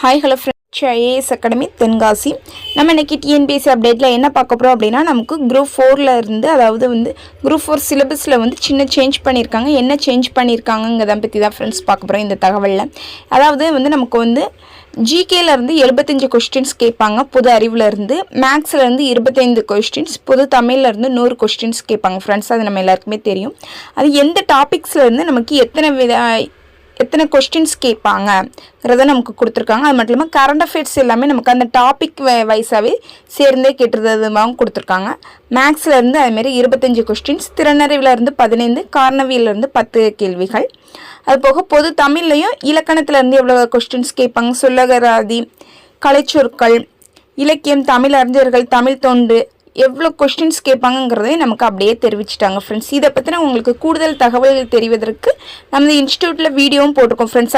Hi hello friends, IAS academy Tenkasi. நம்ம இன்றைக்கி TNPSC அப்டேட்டில் என்ன பார்க்க போகிறோம் அப்படின்னா, நமக்கு குரூப் 4ல் இருந்து, அதாவது குரூப் 4 சிலபஸில் சின்ன சேஞ்ச் பண்ணியிருக்காங்க. என்ன சேஞ்ச் பண்ணியிருக்காங்கங்கிறத பற்றி தான் ஃப்ரெண்ட்ஸ் பார்க்க போகிறோம் இந்த தகவலில். அதாவது நமக்கு ஜிகேலேருந்து 75 கொஸ்டின்ஸ் கேட்பாங்க, பொது அறிவுலேருந்து. மேக்ஸ்லேருந்து 25 கொஸ்டின்ஸ், பொது தமிழ்லேருந்து 100 கொஸ்டின்ஸ் கேட்பாங்க ஃப்ரெண்ட்ஸ். அது நம்ம எல்லாருக்குமே தெரியும். அது எந்த டாபிக்ஸ்லேருந்து நமக்கு எத்தனை கொஸ்டின்ஸ் கேட்பாங்கிறத நமக்கு கொடுத்துருக்காங்க. அது மட்டும் இல்லாமல் கரண்ட் அஃபேர்ஸ் எல்லாமே நமக்கு அந்த டாபிக் வைஸாகவே சேர்ந்தே கேட்டுறதுமாக கொடுத்துருக்காங்க. மேக்ஸ்லேருந்து அதுமாரி 25 கொஸ்டின்ஸ், திறனறிவிலேருந்து 15, காரணவியலேருந்து 10 கேள்விகள். அது போக பொது தமிழ்லையும் இலக்கணத்திலேருந்து எவ்வளோ கொஸ்டின்ஸ் கேட்பாங்க, சொல்லகராதி, கலைச்சொற்கள், இலக்கியம், தமிழ் அறிஞர்கள், தமிழ் தொண்டு, எவ்வளோ கொஸ்டின்ஸ் கேட்பாங்கிறதையும் நமக்கு அப்படியே தெரிவிச்சிட்டாங்க ஃப்ரெண்ட்ஸ். இதை பற்றின உங்களுக்கு கூடுதல் தகவல்கள் தெரிவதற்கு நம்ம இன்ஸ்டியூட்டில் வீடியோவும் போட்டிருக்கோம் ஃப்ரெண்ட்ஸ்.